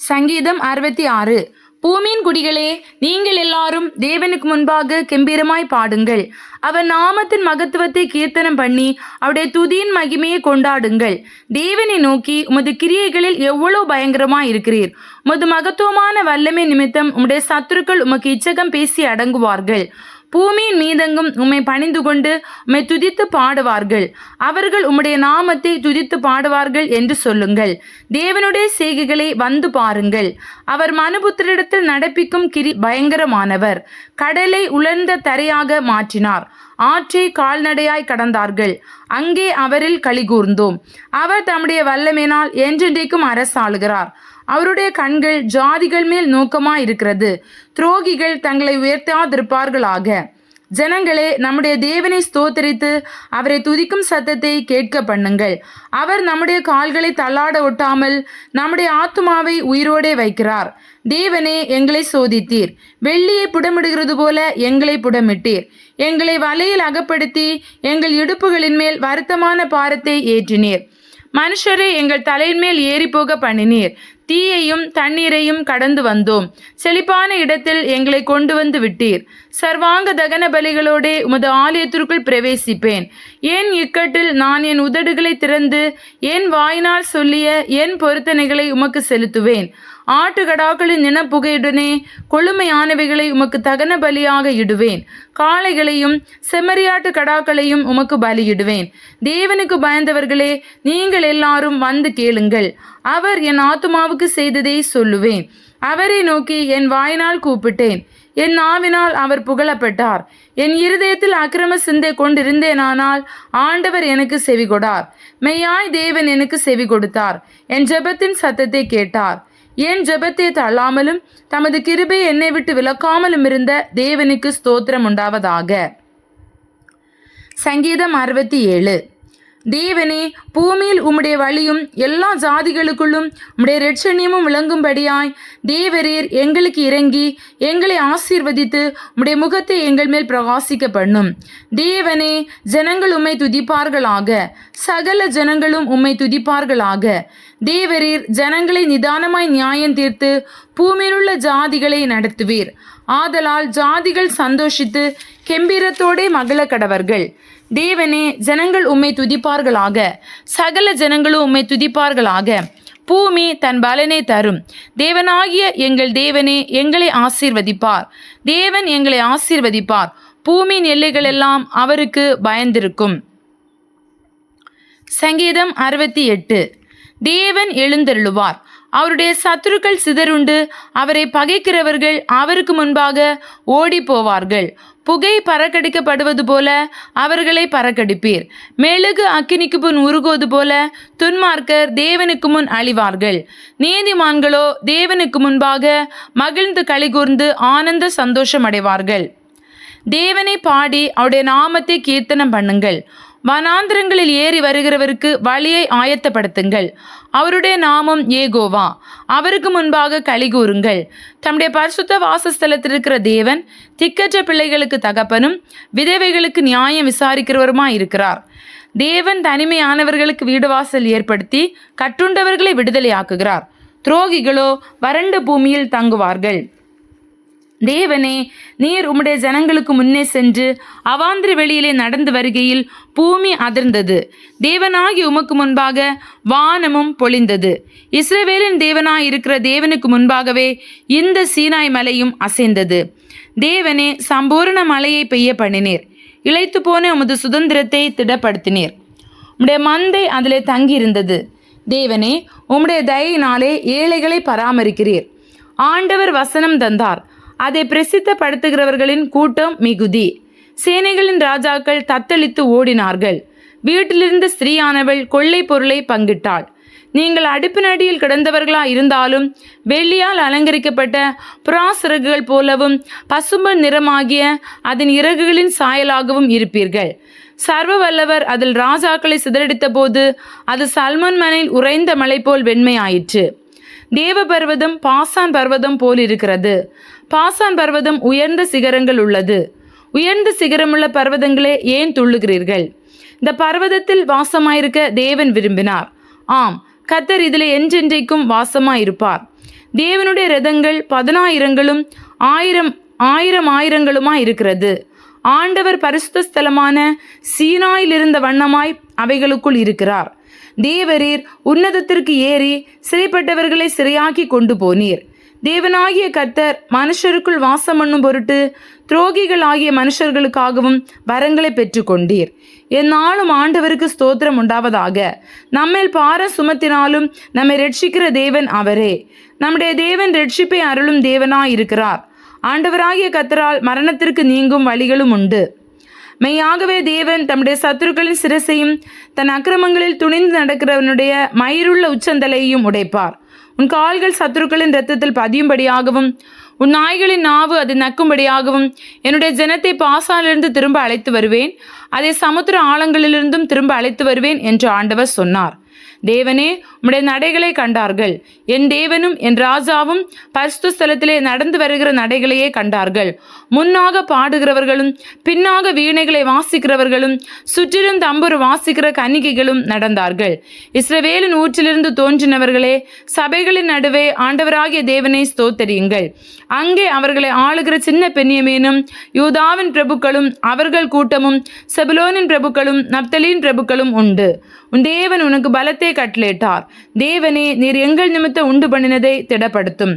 சங்கீதம் 66. பூமியின் குடிகளே, நீங்கள் எல்லாரும் தேவனுக்கு முன்பாக கெம்பீரமாய் பாடுங்கள். அவர் நாமத்தின் மகத்துவத்தை கீர்த்தனம் பண்ணி அவருடைய துதியின் மகிமையை கொண்டாடுங்கள். தேவனை நோக்கி, உமது கிரியைகளில் எவ்வளவு பயங்கரமாய் இருக்கிறீர். உமது மகத்துவமான வல்லமை நிமித்தம் உம்முடைய சத்துருக்கள் உமக்கு இச்சகம் பேசி அடங்குவார்கள். பூமியின் மீதெங்கும் உம்மை பணிந்து கொண்டு உம்மை துதித்து பாடுவார்கள். அவர்கள் உம்முடைய நாமத்தை துதித்து பாடுவார்கள் என்று சொல்லுங்கள். தேவனுடைய செய்கைகளை வந்து பாருங்கள். அவர் மனுபுத்திரிடத்தில் நடப்பிக்கும் கிரி பயங்கரமானவர். கடலை உலர்ந்த தரையாக மாற்றினார். ஆற்றை கால்நடையாய் கடந்தார்கள். அங்கே அவரில் களிகூர்ந்தோம். அவர் தம்முடைய வல்லமையினால் என்றென்றைக்கும் அரசாளுகிறார். அவருடைய கண்கள் ஜாதிகள் மேல் நோக்கமாயிருக்கிறது. துரோகிகள் தங்களை உயர்த்தாதிருப்பார்களாக. ஜனங்களே, நம்முடைய தேவனை ஸ்தோத்தரித்து அவரை துதிக்கும் சத்தத்தை கேட்க பண்ணுங்கள். அவர் நம்முடைய கால்களை தள்ளாட ஒட்டாமல் நம்முடைய ஆத்துமாவை உயிரோடே வைக்கிறார். தேவனே, எங்களை சோதித்தீர். வெள்ளியை புடமிடுகிறது போல எங்களை புடமிட்டீர். எங்களை வலையில் அகப்படுத்தி எங்கள் இடுப்புகளின் மேல் வருத்தமான பாரத்தை ஏற்றினீர். மனுஷரை எங்கள் தலையின் மேல் ஏறி போக பண்ணினீர். தீயையும் தண்ணீரையும் கடந்து வந்தோம். செழிப்பான இடத்தில் எங்களை கொண்டு வந்து விட்டீர். சர்வாங்க தகன பலிகளோடே உமது ஆலயத்திற்குள் பிரவேசிப்பேன். என் இக்கட்டில் நான் என் உதடுகளை திறந்து என் வாயினால் சொல்லிய என் பொருத்தனைகளை உமக்கு செலுத்துவேன். ஆட்டுக்கடாக்களின் நினப்புகையுடனே கொழுமையானவைகளை உமக்கு தகன பலியாக இடுவேன். காளைகளையும் செம்மறியாட்டு கடாக்களையும் உமக்கு பலியிடுவேன். தேவனுக்கு பயந்தவர்களே, நீங்கள் எல்லாரும் வந்து கேளுங்கள். அவர் என் ஆத்துமாவுக்கு செய்ததை சொல்லுவேன். அவரை நோக்கி என் வாயினால் கூப்பிட்டேன். என் நாவினால் அவர் புகழப்பட்டார். என் இருதயத்தில் அக்கிரம சிந்தை கொண்டிருந்தேனானால் ஆண்டவர் எனக்கு செவி கொடார். மெய்யாய் தேவன் எனக்கு செவி கொடுத்தார். என் ஜெபத்தின் சத்தத்தை கேட்டார். என் ஜெபத்தை தள்ளாமலும் தமது கிருபை என்னை விட்டு விலக்காமலும் இருந்த தேவனுக்கு ஸ்தோத்திரம் உண்டாவதாக. சங்கீதம் 67. தேவனே, பூமியில் உம்முடைய வழியும் எல்லா ஜாதிகளுக்குள்ளும் உம்முடைய இரட்சணியமும் விளங்கும்படியாய் தேவரீர் எங்களுக்கு இறங்கி எங்களை ஆசீர்வதித்து உம்முடைய முகத்தை எங்கள் மேல் பிரகாசிக்க பண்ணும். தேவனே, ஜனங்கள் உம்மை துதிப்பார்களாக. சகல ஜனங்களும் உம்மை துதிப்பார்களாக. தேவரீர் ஜனங்களை நிதானமாய் நியாயம் தீர்த்து பூமியிலுள்ள ஜாதிகளை நடத்துவீர். ஆதலால் ஜாதிகள் சந்தோஷித்து கெம்பீரத்தோடே மகள கடவர்கள். தேவனே, ஜனங்கள் உம்மை துதிப்பார்களாக. சகல ஜனங்களும் உம்மை துதிப்பார்களாக. பூமி தன் பலனை தரும். தேவனாகிய எங்கள் தேவனே எங்களை ஆசீர்வதிப்பார். தேவன் எங்களை ஆசீர்வதிப்பார். பூமியின் எல்லைகளெல்லாம் அவருக்கு பயந்திருக்கும். சங்கீதம் 68. தேவன் எழுந்தருளுவார். அவருடைய சத்துருக்கள் சிதறுண்டு அவரை பகைக்கிறவர்கள் அவருக்கு முன்பாக ஓடி போவார்கள். புகை பறக்கடிக்கப்படுவது போல அவர்களை பறக்கடிப்பீர். மெழுகு அக்கினிக்கு முன் உருகுவது போல துன்மார்க்கர் தேவனுக்கு முன் அழிவார்கள். நீதிமான்களோ தேவனுக்கு முன்பாக மகிழ்ந்து களிகூர்ந்து ஆனந்த சந்தோஷம் அடைவார்கள். தேவனை பாடி அவருடைய நாமத்தை கீர்த்தனம் பண்ணுங்கள். வனாந்திரங்களில் ஏறி வருகிறவருக்கு வழியை ஆயத்தப்படுத்துங்கள். அவருடைய நாமம் ஏகோவா. அவருக்கு முன்பாக களிகூறுங்கள். தம்முடைய பரிசுத்த வாசஸ்தலத்தில் இருக்கிற தேவன் திக்கற்ற பிள்ளைகளுக்கு தகப்பனும் விதவைகளுக்கு நியாயம் விசாரிக்கிறவருமாய் இருக்கிறார். தேவன் தனிமையானவர்களுக்கு வீடு வாசல் ஏற்படுத்தி கட்டுண்டவர்களை விடுதலையாக்குகிறார். துரோகிகளோ வறண்ட பூமியில் தங்குவார்கள். தேவனே, நீர் உம்முடைய ஜனங்களுக்கு முன்னே சென்று அவாந்திர வெளியிலே நடந்து வருகையில் பூமி அதிர்ந்தது. தேவனாகி உமக்கு முன்பாக வானமும் பொழிந்தது. இஸ்ரவேலின் தேவனாய் இருக்கிற தேவனுக்கு முன்பாகவே இந்த சீனாய் மலையும் அசைந்தது. தேவனே, சம்பூர்ண மழையை பெய்ய பண்ணினீர். இளைத்து போன உமது சுதந்திரத்தை திடப்படுத்தினீர். உம்முடைய மந்தை அதிலே தங்கியிருந்தது. தேவனே, உம்முடைய தயையினாலே ஏழைகளை பராமரிக்கிறீர். ஆண்டவர் வசனம் தந்தார். அதை பிரசித்தப்படுத்துகிறவர்களின் கூட்டம் மிகுதி. சேனைகளின் ராஜாக்கள் தத்தளித்து ஓடினார்கள். வீட்டிலிருந்த ஸ்திரீயானவள் கொள்ளை பொருளை பங்கிட்டாள். நீங்கள் அடுப்பினடியில் கிடந்தவர்களா இருந்தாலும் வெள்ளியால் அலங்கரிக்கப்பட்ட புறாசிறகுகள் போலவும் பசும்பு நிறமாகிய அதன் இறகுகளின் சாயலாகவும் இருப்பீர்கள். சர்வ வல்லவர் அதில் ராஜாக்களை சிதறடித்த போது அது சல்மோன் மலையில் உறைந்த மலை போல் வெண்மையாயிற்று. தேவ பர்வதம் பாசான் பர்வதம் போல் இருக்கிறது. பாசான் பர்வதம் உயர்ந்த சிகரங்கள் உள்ளது. உயர்ந்த சிகரமுள்ள பர்வதங்களே, ஏன் துள்ளுகிறீர்கள்? இந்த பர்வதத்தில் வாசமாயிருக்க தேவன் விரும்பினார். ஆம், கர்த்தர் இதிலே என்றென்றைக்கும் வாசமாயிருப்பார். தேவனுடைய இரதங்கள் 10,000ங்களும் ஆயிரங்களுமாய் இருக்கிறது. ஆண்டவர் பரிசுத்த ஸ்தலமான சீனாயில் இருந்த வண்ணமாய் அவைகளுக்குள் இருக்கிறார். தேவரீர் உன்னதத்திற்கு ஏறி சிறைப்பட்டவர்களை சிறையாக்கி கொண்டு போனீர். தேவனாகிய கர்த்தர் மனுஷருக்குள் வாசம் பண்ணும் பொருட்டு துரோகிகள் ஆகிய மனுஷர்களுக்காகவும் வரங்களை பெற்றுக்கொண்டீர். எந்நாளும் ஆண்டவருக்கு ஸ்தோத்திரம் உண்டாவதாக. நம்மேல் பாரம் சுமத்தினாலும் நம்மை ரட்சிக்கிற தேவன் அவரே. நம்முடைய தேவன் ரட்சிப்பை அருளும் தேவனாயிருக்கிறார். ஆண்டவராகிய கர்த்தரால் மரணத்திற்கு நீங்கும் வழிகளும் உண்டு. மெய்யாகவே தேவன் தம்முடைய சத்துருக்களின் சிரசையும் தன் அக்கிரமங்களில் துணிந்து நடக்கிறவனுடைய மயிருள்ள உச்சந்தலையையும் உடைப்பார். உன் கால்கள் சத்துருக்களின் இரத்தத்தில் பதியும்படியாகவும் உன் நாய்களின் நாவு அதை நக்கும்படியாகவும் என்னுடைய ஜனத்தை பாசானிலிருந்து திரும்ப அழைத்து வருவேன், அதை சமுத்திர ஆழங்களிலிருந்தும் திரும்ப அழைத்து வருவேன் என்று ஆண்டவர் சொன்னார். தேவனே, உம்முடைய நடைகளை கண்டார்கள். என் தேவனும் என் ராஜாவும் பரிசுத்த ஸ்தலத்திலே நடந்து வருகிற நடைகளையே கண்டார்கள். முன்னாக பாடுகிறவர்களும் பின்னாக வீணைகளை வாசிக்கிறவர்களும் சுற்றிலும் தம்புரு வாசிக்கிற கன்னிகைகளும் நடந்தார்கள். இஸ்ரவேலின் ஊற்றிலிருந்து தோன்றினவர்களே, சபைகளின் நடுவே ஆண்டவராகிய தேவனை ஸ்தோத்தரியுங்கள். அங்கே அவர்களை ஆளுகிற சின்ன பென்யமீனும் யூதாவின் பிரபுக்களும் அவர்கள் கூட்டமும் செபுலோனின் பிரபுக்களும் நப்தலின் பிரபுக்களும் உண்டு. உன் தேவன் உனக்கு பலத்தை கட்டளையிட்டார். தேவனே, நீர் எங்கள் நிமித்தம் உண்டு பண்ணினதை திடப்படுத்தும்.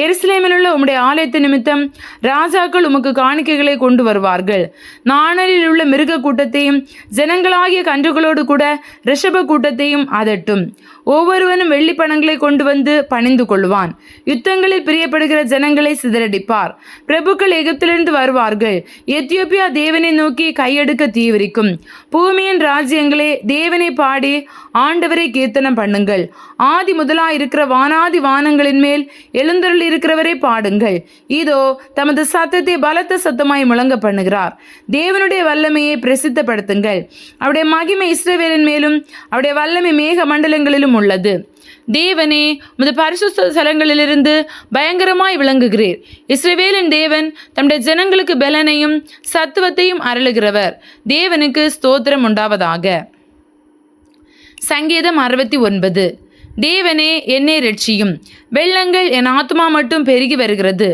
எருசலேமில் உள்ள உம்முடைய ஆலயத்து நிமித்தம் ராஜாக்கள் உமக்கு காணிக்கைகளை கொண்டு வருவார்கள். நாணலில் உள்ள மிருக கூட்டத்தையும் ஜனங்களாகிய கன்றுகளோடு கூட ரிஷப கூட்டத்தையும் அதட்டும். ஒவ்வொருவனும் வெள்ளி பணங்களை கொண்டு வந்து பணிந்து கொள்வான். யுத்தங்களில் பிரியப்படுகிற ஜனங்களை சிதறடிப்பார். பிரபுக்கள் எகிப்திலிருந்து வருவார்கள். எத்தியோப்பியா தேவனை நோக்கி கையெடுக்க தீவிரிக்கும். பூமியின் ராஜ்யங்களே, தேவனை பாடி ஆண்டவரை கீர்த்தனம் பண்ணுங்கள். ஆதி முதலாயிருக்கிற வானாதி வானங்களின் மேல் எழுந்தருள் இருக்கிறவரை பாடுங்கள். இதோ தமது சத்தத்தை பலத்த சத்தமாய் முழங்க பண்ணுகிறார். தேவனுடைய வல்லமையை பிரசித்தப்படுத்துங்கள். அவருடைய மகிமை இஸ்ரவேலின் மேலும் அவருடைய வல்லமை மேக மண்டலங்களிலும் உள்ளது. தேவனே, உமது பரிசுத்த ஸ்தலங்களிலிருந்து பயங்கரமாய் விளங்குகிறீர். இஸ்ரவேலின் தேவன் தம்முடைய ஜனங்களுக்கு பலனையும் சத்துவத்தையும் அருளுகிறவர். தேவனுக்கு ஸ்தோத்திரம் உண்டாவதாக. சங்கீதம் 69. தேவனே, என்னை ரட்சியும். வெள்ளங்கள் என் ஆத்மா மட்டும் பெருகி வருகிறது.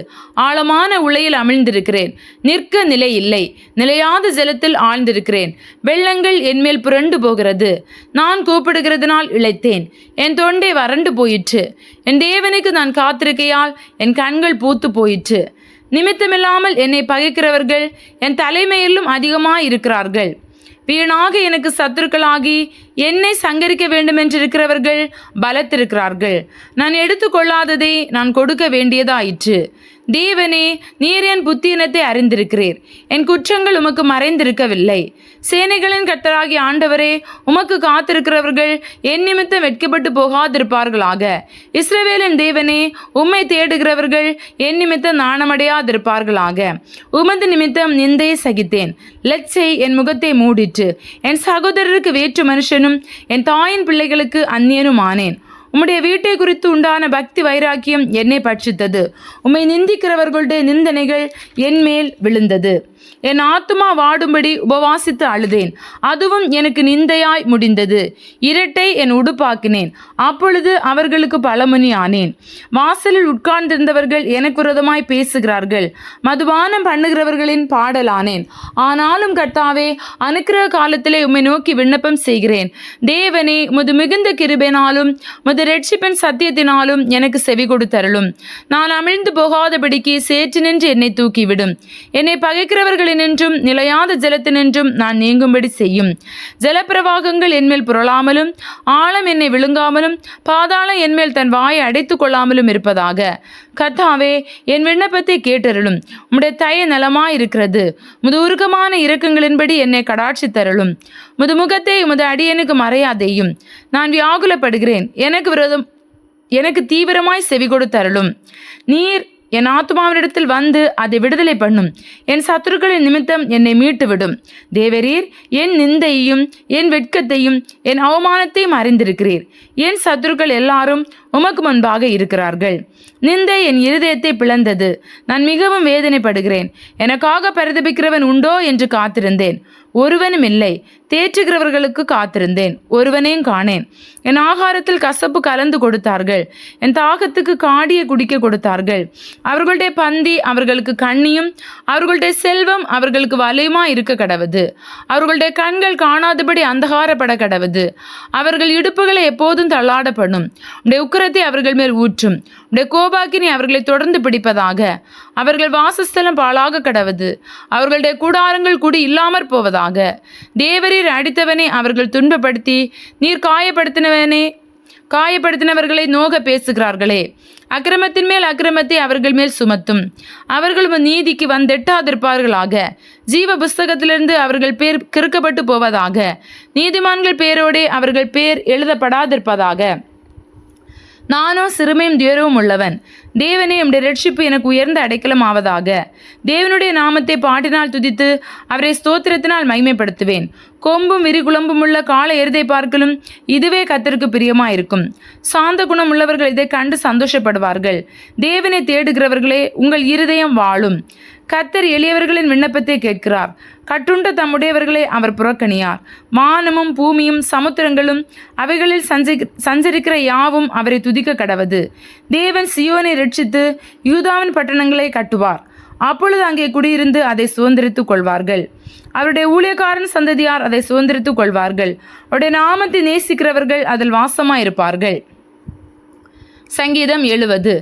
ஆழமான உளையில் அமிழ்ந்திருக்கிறேன். நிற்க நிலை இல்லை. நிலையாத ஜலத்தில் ஆழ்ந்திருக்கிறேன். வெள்ளங்கள் என்மேல் புரண்டு போகிறது. நான் கூப்பிடுகிறதுனால் இளைத்தேன். என் தொண்டை வறண்டு போயிற்று. என் தேவனுக்கு நான் காத்திருக்கையால் என் கண்கள் பூத்து போயிற்று. நிமித்தமில்லாமல் என்னை பகைக்கிறவர்கள் என் தலைமையிலும் அதிகமாயிருக்கிறார்கள். வீணாக எனக்கு சத்துருக்களாகி என்னை சங்கரிக்க வேண்டுமென்றிருக்கிறவர்கள் பலத்திருக்கிறார்கள். நான் எடுத்துக்கொள்ளாததை நான் கொடுக்க வேண்டியதாயிற்று. தேவனே, நீர் என் புத்தியினத்தை அறிந்திருக்கிறீர். என் குற்றங்கள் உமக்கு மறைந்திருக்கவில்லை. சேனைகளின் கர்த்தராகிய ஆண்டவரே, உமக்கு காத்திருக்கிறவர்கள் என் நிமித்தம் வெட்கப்பட்டு போகாதிருப்பார்களாக. இஸ்ரவேலின் தேவனே, உம்மை தேடுகிறவர்கள் என் நிமித்தம் நாணமடையாதிருப்பார்களாக. உமது நிமித்தம் நிந்தையை சகித்தேன். லட்சை என் முகத்தை மூடிற்று. என் சகோதரருக்கு வேற்று மனுஷனும் என் தாயின் பிள்ளைகளுக்கு அந்நியனும் ஆனேன். உம்முடைய வீட்டை குறித்து உண்டான பக்தி வைராக்கியம் என்னை பட்சித்தது. உம்மை நிந்திக்கிறவர்களுடைய நிந்தனைகள் என் மேல் விழுந்தது. என் ஆத்துமா வாடும்படி உபவாசித்து அழுதேன். அதுவும் எனக்கு நிந்தையாய் முடிந்தது. இரட்டை என் உடுப்பாக்கினேன். அப்பொழுது அவர்களுக்கு பலமுனி ஆனேன். வாசலில் உட்கார்ந்திருந்தவர்கள் எனக்கு விரோதமாய் பேசுகிறார்கள். மதுபானம் பண்ணுகிறவர்களின் பாடலானேன். ஆனாலும் கர்த்தாவே, அனுக்கிரக காலத்திலே உம்மை நோக்கி விண்ணப்பம் செய்கிறேன். தேவனே, உமது மிகுந்த கிருபையினாலும் உமது இரட்சிப்பின் சத்தியத்தினாலும் எனக்கு செவி கொடுத்தருளும். நான் அமிழ்ந்து போகாதபடிக்கு சேற்று நின்று என்னை தூக்கிவிடும். என்னை பகைக்கிறவர்களினின்றும் நிலையாத ஜலத்தினின்றும் நான் நீங்கும்படி செய்யும். ஜலப்பிரவாகங்கள் என்மேல் புரளாமலும் ஆழம் என்னை விழுங்காமலும் பாதாளம் என்மேல் தன் வாயை அடைத்து கொள்ளாமலும் இருப்பதாக. கர்த்தாவே, என் விண்ணப்பத்தை கேட்டருளும். உம்முடைய தயை நலமாயிருக்கிறது. உமது உருக்கமான இரக்கங்களின்படி என்னை கடாட்சி தருளும். உமது முகத்தை உமது அடியனுக்கு மறையாதேயும். நான் வியாகுலப்படுகிறேன். எனக்கு தீவிரமாய் செவி கொடுத்தருளும். நீர் என் ஆத்துமாவினிடத்தில் வந்து அதை விடுதலை பண்ணும். என் சத்துருக்களின் நிமித்தம் என்னை மீட்டுவிடும். தேவரீர் என் நிந்தையையும் என் வெட்கத்தையும் என் அவமானத்தையும் அறிந்திருக்கிறீர். என் சத்துருக்கள் எல்லாரும் உமக்கு முன்பாக இருக்கிறார்கள். நிந்தை என் இருதயத்தை பிளந்தது. நான் மிகவும் வேதனைப்படுகிறேன். எனக்காக பரிதபிக்கிறவன் உண்டோ என்று காத்திருந்தேன், ஒருவனும் இல்லை. தேற்றுகிறவர்களுக்கு காத்திருந்தேன், ஒருவனையும் காணேன். என் ஆகாரத்தில் கசப்பு கலந்து கொடுத்தார்கள், என் தாகத்துக்கு காடியை குடிக்க கொடுத்தார்கள். அவர்களுடைய பந்தி அவர்களுக்கு கண்ணியும் அவர்களுடைய செல்வம் அவர்களுக்கு வலையுமா இருக்க கடவுது. அவர்களுடைய கண்கள் காணாதபடி அந்தகாரப்பட கடவுது. அவர்கள் இடுப்புகளை எப்போதும் தள்ளாடப்படும். உடைய உக்கிரத்தை அவர்கள் மேல் ஊற்றும். உடைய கோபாக்கினி அவர்களை தொடர்ந்து பிடிப்பதாக. அவர்கள் வாசஸ்தலம் பாழாக கடவுது. அவர்களுடைய கூடாரங்கள் குடி இல்லாமற் போவதாக. தேவரீர் அடித்தவனே அவர்கள் துன்பப்படுத்தி, நீர் காயப்படுத்தினவர்களை நோக பேசுகிறார்களே. அக்கிரமத்தின் மேல் அக்கிரமத்தை அவர்கள் மேல் சுமத்தும். அவர்கள் நீதிக்கு வந்தெட்டாதிருப்பார்களாக. ஜீவ புஸ்தகத்திலிருந்து அவர்கள் பேர் கிறுக்கப்பட்டு போவதாக. நீதிமான்கள் பேரோடே அவர்கள் பேர் எழுதப்படாதிருப்பதாக. நானோ சிறுமையும் துயரவும் உள்ளவன். தேவனே, உம்முடைய ரட்சிப்பு எனக்கு உயர்ந்த அடைக்கலம் ஆவதாக. தேவனுடைய நாமத்தை பாட்டினால் துதித்து அவரை ஸ்தோத்திரத்தினால் மகிமைப்படுத்துவேன். கொம்பும் விரிகுளம்பும் உள்ள காளை எருதை பார்க்கலும் இதுவே கர்த்தருக்கு பிரியமாயிருக்கும். சாந்த குணம் உள்ளவர்கள் இதை கண்டு சந்தோஷப்படுவார்கள். தேவனை தேடுகிறவர்களே, உங்கள் இருதயம் வாழும். கர்த்தர் எளியவர்களின் விண்ணப்பத்தை கேட்கிறார். கட்டுண்ட தம்முடையவர்களை அவர் புறக்கணியார். வானமும் பூமியும் சமுத்திரங்களும் அவைகளில் சஞ்சரிக்கிற யாவும் அவரை துதிக்க கடவது. தேவன் சியோனை ரட்சித்து யூதாவின் பட்டணங்களை கட்டுவார். அப்பொழுது அங்கே குடியிருந்து அதை சுதந்திரித்துக் கொள்வார்கள். அவருடைய ஊழியக்காரன் சந்ததியார் அதை சுதந்திரித்துக் கொள்வார்கள். அவருடைய நாமத்தை நேசிக்கிறவர்கள் அதில் வாசமாயிருப்பார்கள். சங்கீதம் 70.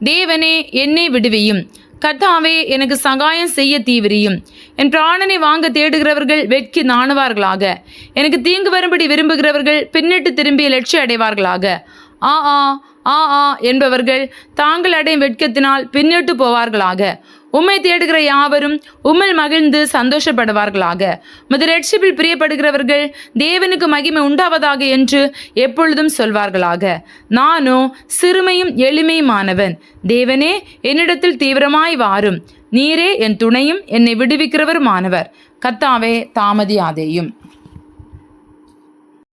தேவனே, என்னை விடுவியும். கர்த்தாவே, எனக்கு சகாயம் செய்ய தீவிரியும். என் பிராணனை வாங்க தேடுகிறவர்கள் வெட்கி நாணுவார்களாக. எனக்கு தீங்கு வரும்படி விரும்புகிறவர்கள் பின்னிட்டு திரும்பி லட்சியம் அடைவார்களாக. ஆ ஆ ஆ ஆ என்பவர்கள் தாங்கள் அடையும் வெட்கத்தினால் பின்னிட்டு போவார்களாக. உம்மை தேடுகிற யாவரும் உம்மில் மகிழ்ந்து சந்தோஷப்படுவார்களாக. உமது ரட்சிப்பில் பிரியப்படுகிறவர்கள் தேவனுக்கு மகிமை உண்டாவதாக என்று எப்பொழுதும் சொல்வார்களாக. நானோ சிறுமையும் எளிமையுமானவன். தேவனே, என்னிடத்தில் தீவிரமாய் வாரும். நீரே என் துணையும் என்னை விடுவிக்கிறவருமானவர். கர்த்தாவே, தாமதியாதேயும்.